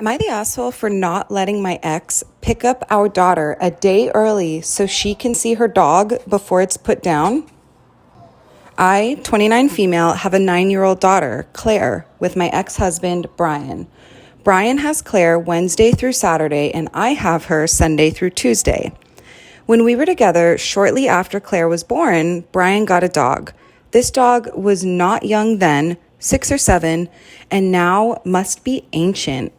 Am I the asshole for not letting my ex pick up our daughter a day early so she can see her dog before it's put down? I, 29 female, have a 9-year-old daughter, Claire, with my ex-husband, Brian. Brian has Claire Wednesday through Saturday, and I have her Sunday through Tuesday. When we were together, shortly after Claire was born, Brian got a dog. This dog was not young then, 6 or 7, and now must be ancient.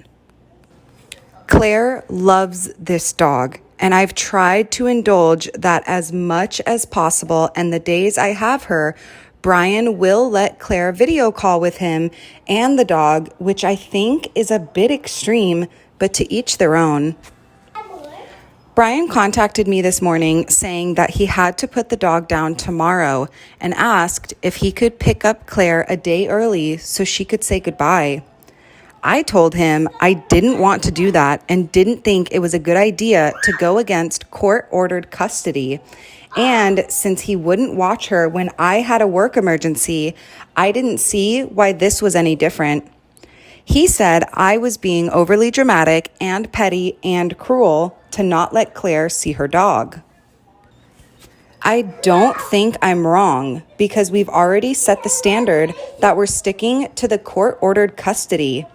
Claire loves this dog, and I've tried to indulge that as much as possible, and the days I have her, Brian will let Claire video call with him and the dog, which I think is a bit extreme, but to each their own. Brian contacted me this morning saying that he had to put the dog down tomorrow and asked if he could pick up Claire a day early so she could say goodbye. I told him I didn't want to do that and didn't think it was a good idea to go against court-ordered custody. And since he wouldn't watch her when I had a work emergency, I didn't see why this was any different. He said I was being overly dramatic and petty and cruel to not let Claire see her dog. I don't think I'm wrong because we've already set the standard that we're sticking to the court-ordered custody.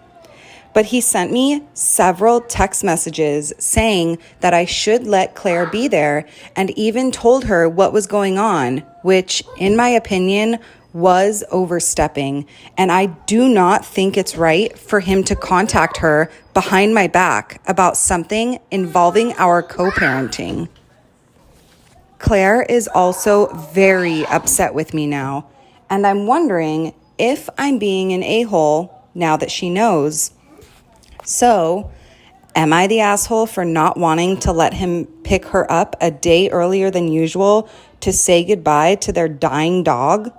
But he sent me several text messages saying that I should let Claire be there and even told her what was going on, which, in my opinion, was overstepping. And I do not think it's right for him to contact her behind my back about something involving our co-parenting. Claire is also very upset with me now, and I'm wondering if I'm being an a-hole now that she knows. So, am I the asshole for not wanting to let him pick her up a day earlier than usual to say goodbye to their dying dog?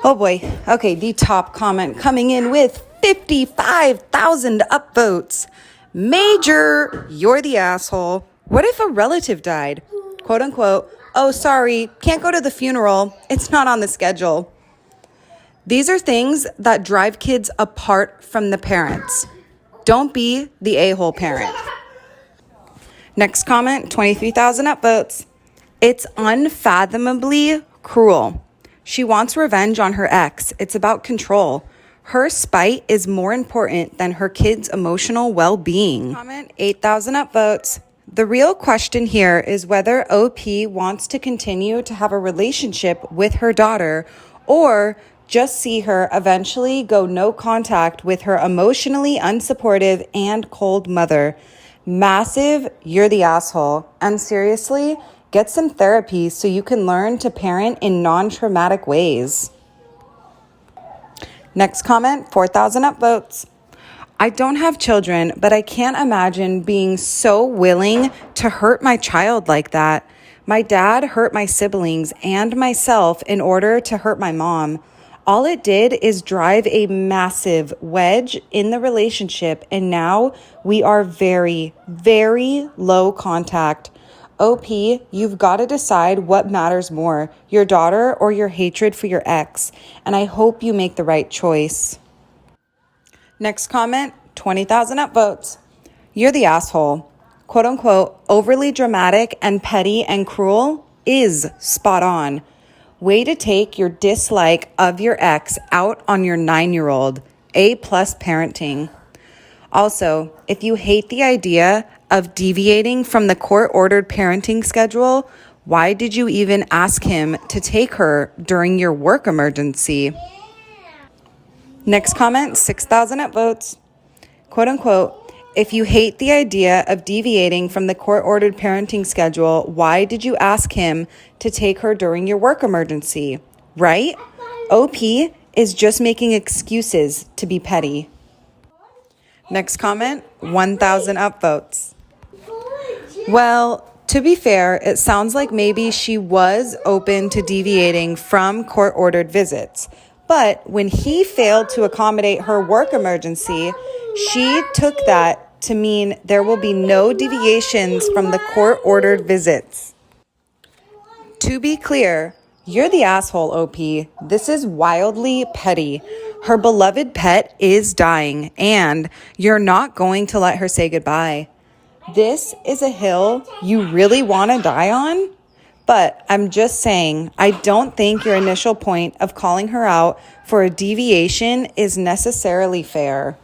Oh boy. Okay, the top comment coming in with 55,000 upvotes. Major, you're the asshole. What if a relative died? Quote unquote, oh, sorry, can't go to the funeral. It's not on the schedule. These are things that drive kids apart from the parents. Don't be the a-hole parent. Next comment, 23,000 upvotes. It's unfathomably cruel. She wants revenge on her ex. It's about control. Her spite is more important than her kid's emotional well-being. Comment, 8,000 upvotes. The real question here is whether OP wants to continue to have a relationship with her daughter or just see her eventually go no contact with her emotionally unsupportive and cold mother. Massive, you're the asshole. And seriously, get some therapy so you can learn to parent in non-traumatic ways. Next comment, 4,000 upvotes. I don't have children, but I can't imagine being so willing to hurt my child like that. My dad hurt my siblings and myself in order to hurt my mom. All it did is drive a massive wedge in the relationship, and now we are very, very low contact. OP, you've got to decide what matters more, your daughter or your hatred for your ex, and I hope you make the right choice. Next comment, 20,000 upvotes. You're the asshole. Quote unquote, overly dramatic and petty and cruel is spot on. Way to take your dislike of your ex out on your 9-year-old. A+ parenting. Also, if you hate the idea of deviating from the court-ordered parenting schedule, why did you even ask him to take her during your work emergency? Next comment, 6,000 upvotes. Quote unquote, if you hate the idea of deviating from the court-ordered parenting schedule, why did you ask him to take her during your work emergency? Right? OP is just making excuses to be petty. Next comment, 1,000 upvotes. Well, to be fair, it sounds like maybe she was open to deviating from court-ordered visits. But when he failed to accommodate her work emergency, she took that to mean there will be no deviations from the court-ordered visits. To be clear, you're the asshole, OP. This is wildly petty. Her beloved pet is dying, and you're not going to let her say goodbye. This is a hill you really want to die on? But I'm just saying, I don't think your initial point of calling her out for a deviation is necessarily fair.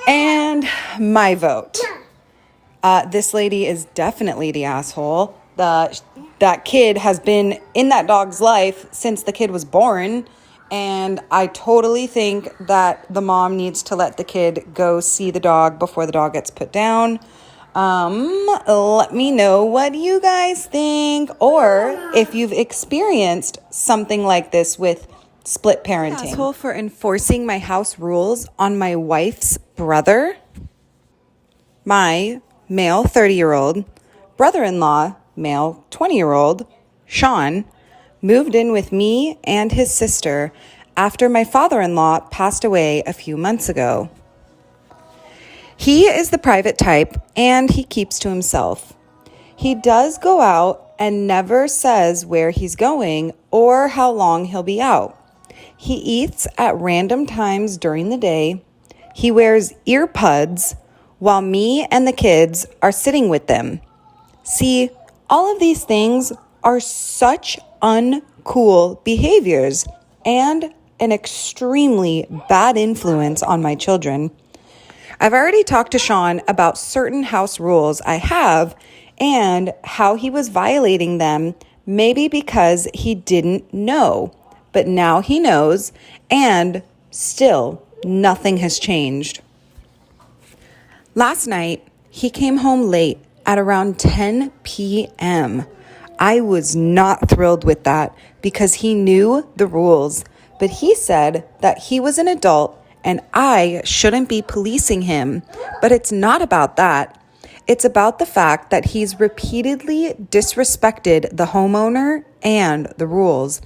And my vote. This lady is definitely the asshole. That kid has been in that dog's life since the kid was born. And I totally think that the mom needs to let the kid go see the dog before the dog gets put down. Let me know what you guys think, or if you've experienced something like this with split parenting. Asshole for enforcing my house rules on my wife's brother. My male 30-year-old brother-in-law, male 20-year-old, Sean, moved in with me and his sister after my father-in-law passed away a few months ago. He is the private type, and he keeps to himself. He does go out and never says where he's going or how long he'll be out. He eats at random times during the day. He wears earbuds while me and the kids are sitting with them. See, all of these things are such uncool behaviors and an extremely bad influence on my children. I've already talked to Sean about certain house rules I have and how he was violating them, maybe because he didn't know, but now he knows, and still nothing has changed. Last night, he came home late at around 10 p.m. I was not thrilled with that because he knew the rules, but he said that he was an adult and I shouldn't be policing him. But it's not about that. It's about the fact that he's repeatedly disrespected the homeowner and the rules.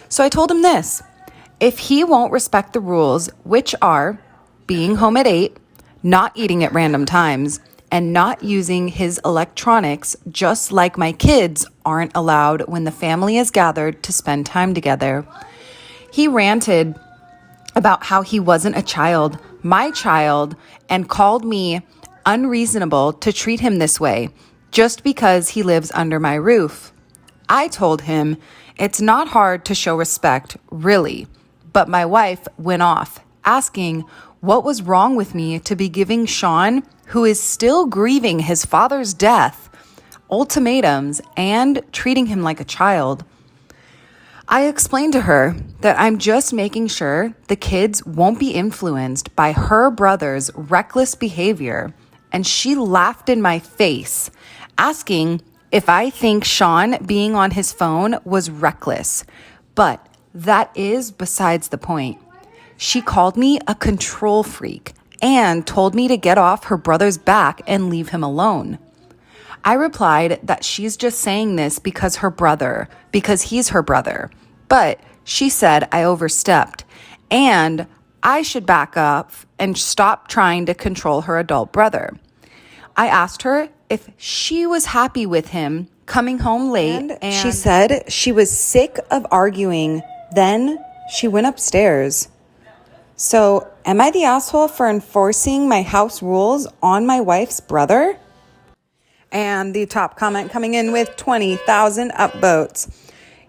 So I told him this: if he won't respect the rules, which are being home at 8, not eating at random times, and not using his electronics, just like my kids aren't allowed when the family is gathered to spend time together. He ranted about how he wasn't a child, my child, and called me unreasonable to treat him this way just because he lives under my roof. I told him it's not hard to show respect, really, but my wife went off asking what was wrong with me to be giving Sean, who is still grieving his father's death, ultimatums and treating him like a child. I explained to her that I'm just making sure the kids won't be influenced by her brother's reckless behavior, and she laughed in my face, asking if I think Sean being on his phone was reckless. But that is besides the point. She called me a control freak and told me to get off her brother's back and leave him alone. I replied that she's just saying this because he's her brother. But she said I overstepped and I should back up and stop trying to control her adult brother. I asked her if she was happy with him coming home late, and she said she was sick of arguing. Then she went upstairs. So, am I the asshole for enforcing my house rules on my wife's brother? And the top comment coming in with 20,000 upvotes.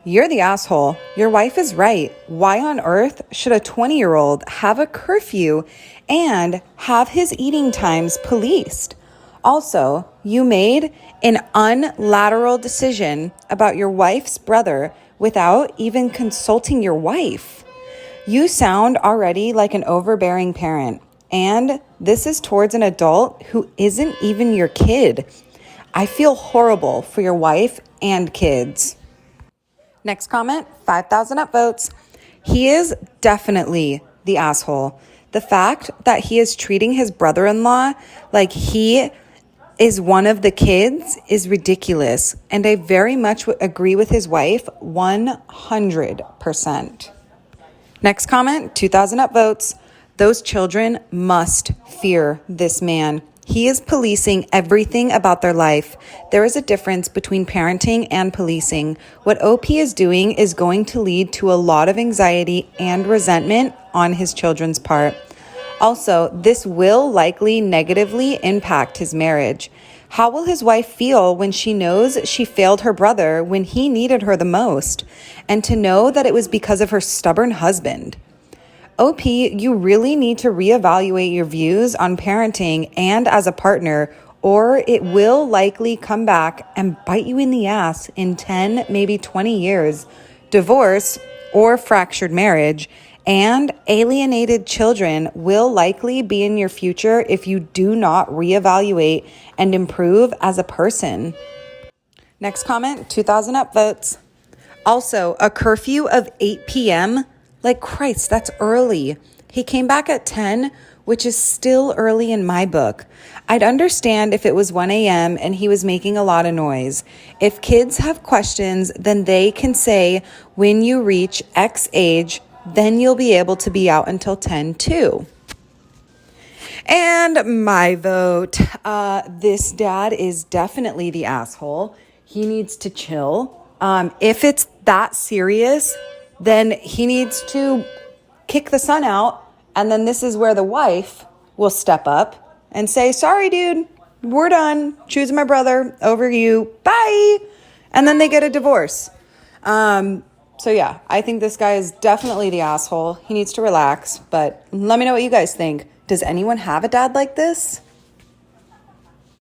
You're the asshole. Your wife is right. Why on earth should a 20-year-old have a curfew and have his eating times policed? Also, you made an unilateral decision about your wife's brother without even consulting your wife. You sound already like an overbearing parent, and this is towards an adult who isn't even your kid. I feel horrible for your wife and kids. Next comment, 5,000 upvotes. He is definitely the asshole. The fact that he is treating his brother-in-law like he is one of the kids is ridiculous, and I very much agree with his wife 100%. Next comment, 2,000 upvotes. Those children must fear this man. He is policing everything about their life. There is a difference between parenting and policing. What OP is doing is going to lead to a lot of anxiety and resentment on his children's part. Also, this will likely negatively impact his marriage. How will his wife feel when she knows she failed her brother when he needed her the most, and to know that it was because of her stubborn husband? OP, you really need to reevaluate your views on parenting and as a partner, or it will likely come back and bite you in the ass in 10, maybe 20 years. Divorce or fractured marriage and alienated children will likely be in your future if you do not reevaluate and improve as a person. Next comment, 2,000 upvotes. Also, a curfew of 8 p.m. Like, Christ, that's early. He came back at 10, which is still early in my book. I'd understand if it was 1 a.m. and he was making a lot of noise. If kids have questions, then they can say, when you reach X age, then you'll be able to be out until 10 too. And my vote, this dad is definitely the asshole. He needs to chill. If it's that serious, then he needs to kick the son out. And then this is where the wife will step up and say, sorry, dude, we're done. Choosing my brother over you. Bye. And then they get a divorce. So yeah, I think this guy is definitely the asshole. He needs to relax, but let me know what you guys think. Does anyone have a dad like this?